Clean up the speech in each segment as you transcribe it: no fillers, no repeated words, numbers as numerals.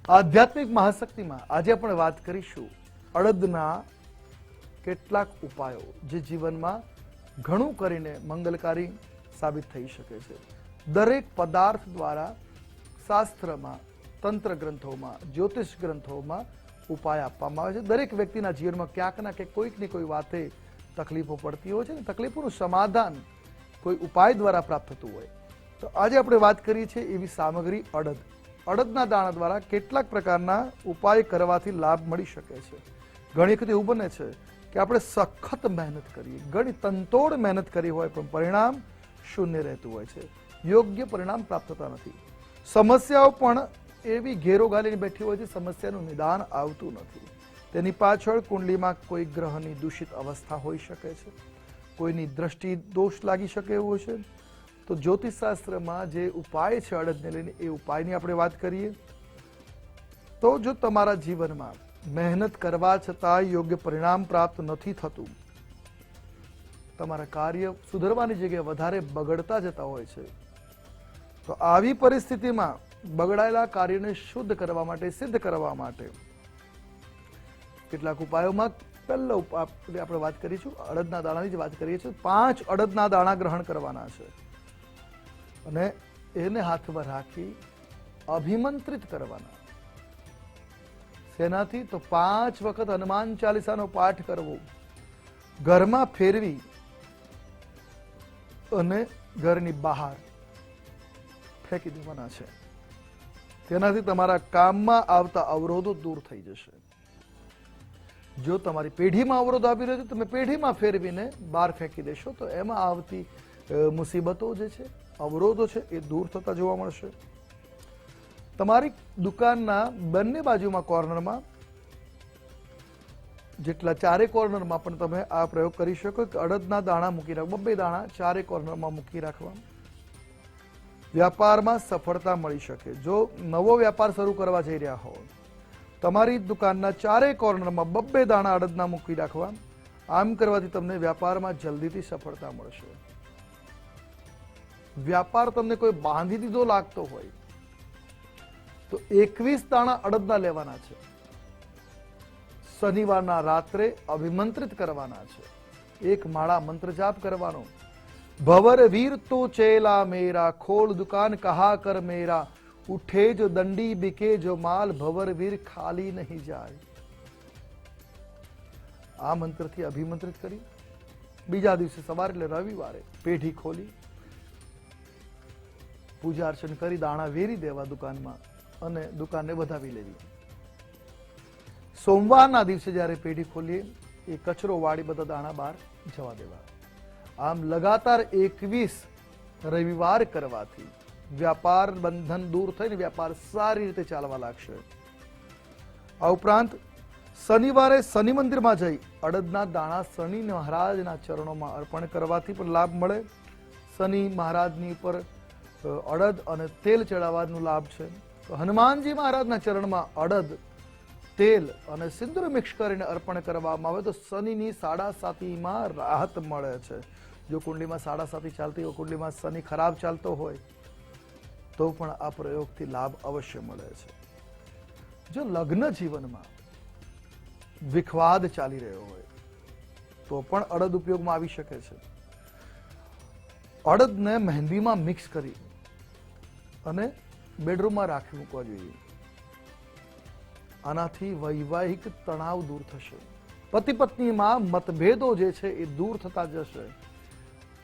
આધ્યાત્મિક મહાશક્તિમાં આજે આપણે વાત કરીશું અડદના કેટલાક ઉપાયો જે જીવનમાં ઘણું કરીને મંગલકારી સાબિત થઈ શકે છે. દરેક પદાર્થ દ્વારા શાસ્ત્રમાં, તંત્ર ગ્રંથોમાં, જ્યોતિષ ગ્રંથોમાં ઉપાય આપવામાં આવે છે. દરેક વ્યક્તિના જીવનમાં ક્યાંક ના ક્યાંક કોઈક ને કોઈ વાતે તકલીફો પડતી હોય છે ને તકલીફોનું સમાધાન કોઈ ઉપાય દ્વારા પ્રાપ્ત થતું હોય. તો આજે આપણે વાત કરીએ છીએ એવી સામગ્રી અડદ. અડદના દાણા દ્વારા કેટલાક પ્રકારના ઉપાય કરવાથી લાભ મળી શકે છે. ઘણી વખત એવું બને છે કે આપણે સખત મહેનત કરીએ, ઘણી તનતોડ મહેનત કરી હોય પણ પરિણામ શૂન્ય રહેતું હોય છે, યોગ્ય પરિણામ પ્રાપ્ત થતા નથી. સમસ્યાઓ પણ એવી ઘેરો ગાલીને બેઠી હોય છે, સમસ્યાનું નિદાન આવતું નથી. તેની પાછળ કુંડલીમાં કોઈ ગ્રહની દૂષિત અવસ્થા હોઈ શકે છે, કોઈની દ્રષ્ટિ દોષ લાગી શકે એવું છે. તો જ્યોતિષશાસ્ત્રમાં જે ઉપાય છે અડદને લઈને એ ઉપાયની આપણે વાત કરીએ. તો જો તમારા જીવનમાં મહેનત કરવા છતાં યોગ્ય પરિણામ પ્રાપ્ત નથી થતું, તમારા કાર્ય સુધરવાની જગ્યાએ વધારે બગડતા જતા હોય છે, તો આવી પરિસ્થિતિમાં બગડાયેલા કાર્યને શુદ્ધ કરવા માટે, સિદ્ધ કરવા માટે કેટલાક ઉપાયોમાં પહેલો આપણે વાત કરીશું અડદના દાણાની જ વાત કરીએ છીએ. 5 અડદના દાણા ગ્રહણ કરવાના છે અને એને હાથમાં રાખી અભિમંત્રિત કરવાના. શેનાથી? તો 5 વખત હનુમાન ચાલીસાનો પાઠ કરવો, ઘરમાં ફેરવી અને ઘરની બહાર ફેંકી દેવાના છે. તેનાથી તમારા કામમાં આવતા અવરોધો દૂર થઈ જશે. જો તમારી પેઢીમાં અવરોધ આવી રહ્યો છે, તમે પેઢીમાં ફેરવીને બહાર ફેંકી દેશો તો એમાં આવતી મુસીબતો જે છે, અવરોધો છે એ દૂર થતા જોવા મળશે. તમારી દુકાનના બંને બાજુમાં કોર્નરમાં, જેટલા ચારે કોર્નરમાં પણ તમે આ પ્રયોગ કરી શકો કે અડદના દાણા મૂકી રાખવા, 2 દાણા ચારે કોર્નરમાં મૂકી રાખવા. વ્યાપારમાં સફળતા મળી શકે. જો નવો વ્યાપાર શરૂ કરવા જઈ રહ્યા હો, તમારી દુકાનના ચારે કોર્નરમાં 2 દાણા અડદના મૂકી રાખવા. આમ કરવાથી તમને વ્યાપારમાં જલ્દીથી સફળતા મળશે. વ્યાપાર તમને કોઈ બાંધી દીધો લાગતો હોય તો 21 દાણા અડદના લેવાના છે. શનિવારના રાત્રે અભિમંત્રિત કરવાના છે. 1 માળા મંત્ર જાપ કરવાનો. ભવર વીર તો ચેલા મેરા, ખોલ દુકાન કહા કર મેરા, ઉઠે જો દંડી બિકે જો માલ, ભવર વીર ખાલી નહીં જાય. આ મંત્રથી અભિમંત્રિત કરી બીજા દિવસે સવારે એટલે રવિવારે પેઢી ખોલી પૂજા અર્ચન કરી દાણા વેરી દેવા દુકાનમાં અને દુકાનને વધાવી લેવી. સોમવારના દિવસે જ્યારે પેઢી ખોલીએ એ કચરો વાળી બધા દાણા બહાર જવા દેવા. આમ લગાતાર 21 રવિવાર કરવાથી વ્યાપાર બંધન દૂર થઈને વ્યાપાર સારી રીતે ચાલવા લાગશે. આ ઉપરાંત શનિવારે શનિ મંદિરમાં જઈ અડદના દાણા શનિ મહારાજના ચરણોમાં અર્પણ કરવાથી પણ લાભ મળે. શનિ મહારાજની ઉપર અડદ અને તેલ ચડાવવાનો લાભ છે. તો હનુમાનજી મહારાજના ચરણમાં અડદ, તેલ અને સિંદૂર મિક્સ કરીને અર્પણ કરવામાં આવે તો શનિની સાડાસાતીમાં રાહત મળે છે. જો કુંડલીમાં સાડાસાતી ચાલતી હોય, કુંડલીમાં શનિ ખરાબ ચાલતો હોય તો પણ આ પ્રયોગથી લાભ અવશ્ય મળે છે. જો લગ્ન જીવનમાં વિખવાદ ચાલી રહ્યો હોય તો પણ અડદ ઉપયોગમાં આવી શકે છે. અડદને મહેંદીમાં મિક્સ કરી અને બેડરૂમમાં રાખી મૂકવા જોઈએ. આનાથી વૈવાહિક તણાવ દૂર થશે. પતિ પત્નીમાં મતભેદો જે છે એ દૂર થતા જશે.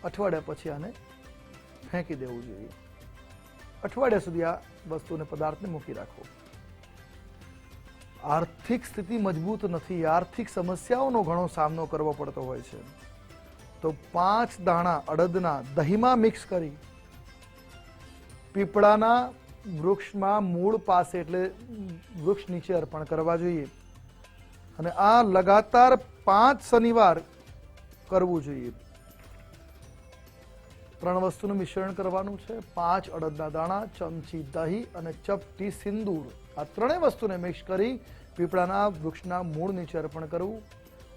અઠવાડિયા પછી આને ફેંકી દેવું જોઈએ. અઠવાડિયા સુધી આ વસ્તુને, પદાર્થને મૂકી રાખો. આર્થિક સ્થિતિ મજબૂત નથી, આર્થિક સમસ્યાઓનો ઘણો સામનો કરવો પડતો હોય છે, તો 5 દાણા અડદના દહીંમાં મિક્સ કરી પીપળાના વૃક્ષમાં મૂળ પાસે એટલે વૃક્ષ નીચે અર્પણ કરવા જોઈએ. અને આ લગાતાર 5 શનિવાર કરવું જોઈએ. 3 વસ્તુનું મિશ્રણ કરવાનું છે. 5 અડદના દાણા, ચમચી દહીં અને ચપટી સિંદૂર, આ 3 વસ્તુને મિક્સ કરી પીપળાના વૃક્ષના મૂળ નીચે અર્પણ કરવું.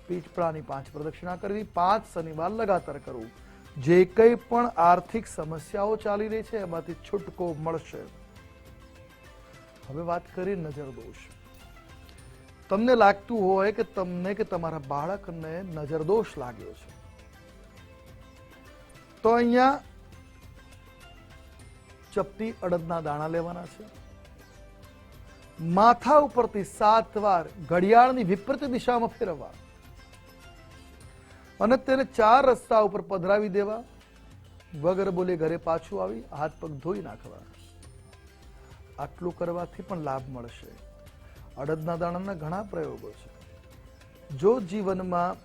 પીપળાની 5 પ્રદક્ષિણા કરવી. 5 શનિવાર લગાતાર કરવું. જે કંઈ પણ આર્થિક સમસ્યાઓ ચાલી રહી છે એમાંથી છૂટકો મળશે. હવે વાત કરીએ નજર દોષ. તમને લાગતું હોય કે તમને કે તમારા બાળકને નજર દોષ લાગ્યો છે, તો અહીંયા ચપટી અડદના દાણા લેવાના છે. માથા ઉપરથી 7 વાર ઘડિયાળની વિપરીત દિશામાં ફેરવવા અને તેને 4 રસ્તા ઉપર પધરાવી દેવા. વગર બોલે ઘરે પાછું આવી હાથ પગ ધોઈ નાખવા. આટલું કરવાથી પણ લાભ મળશે. અડદના દાણાના ઘણા પ્રયોગો છે. જો જીવનમાં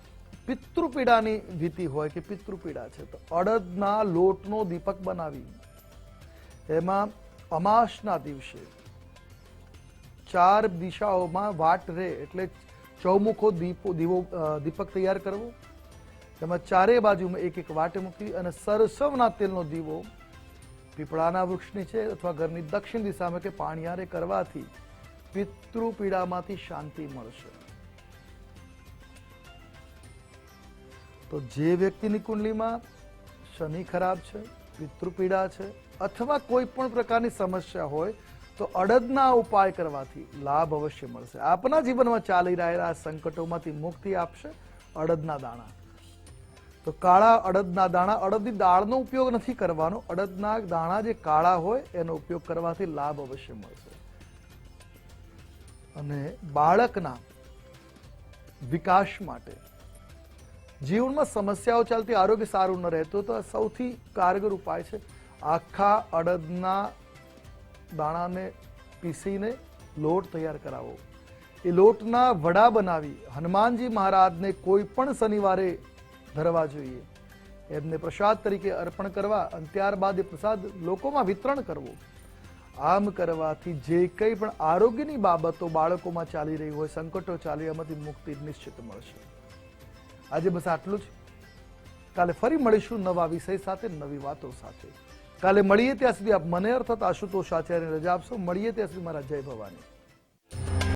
પિતૃપીડાની ભીતિ હોય કે પિતૃપીડા છે, તો અડદના લોટનો દીપક બનાવી એમાં અમાસના દિવસે 4 દિશાઓમાં વાટ રહે એટલે ચૌમુખો દીપક તૈયાર કરવો. એમાં 4 બાજુમાં એક વાટ મૂકી અને સરસવના તેલનો દીવો પીપળાના વૃક્ષની છે અથવા ઘરની દક્ષિણ દિશામાં કે પાણીયારે કરવાથી પિતૃપીડામાંથી શાંતિ મળશે. તો જે વ્યક્તિની કુંડલીમાં શનિ ખરાબ છે, પિતૃપીડા છે અથવા કોઈ પણ પ્રકારની સમસ્યા હોય તો અડદના ઉપાય કરવાથી લાભ અવશ્ય મળશે. આપના જીવનમાં ચાલી રહેલા સંકટોમાંથી મુક્તિ આપશે અડદના દાણા. તો કાળા અડદના દાણા, અડદની દાળનો ઉપયોગ નથી કરવાનો, અડદના દાણા જે કાળા હોય એનો ઉપયોગ કરવાથી લાભ અવશ્ય મળશે. અને બાળકના વિકાસ માટે જીવનમાં સમસ્યાઓ ચાલતી, આરોગ્ય સારું ન રહેતું, તો સૌથી કારગર ઉપાય છે આખા અડદના દાણાને પીસીને લોટ તૈયાર કરાવો. એ લોટના વડા બનાવી હનુમાનજી મહારાજને કોઈ પણ શનિવારે ધરવા જોઈએ. એમને પ્રસાદ તરીકે અર્પણ કરવા અને ત્યારબાદ એ પ્રસાદ લોકોમાં વિતરણ કરવું. આમ કરવાથી જે કંઈ પણ આરોગ્યની બાબતો બાળકોમાં ચાલી રહી હોય, સંકટો ચાલી, એમાંથી મુક્તિ નિશ્ચિત મળશે. આજે બસ આટલું જ. કાલે ફરી મળીશું નવા વિષય સાથે, નવી વાતો સાથે. કાલે મળીએ ત્યાં સુધી આપ મને અર્થાત આશુતોષ આચાર્યને રજા આપશો. મળીએ ત્યાં સુધી મારા જય ભવાની.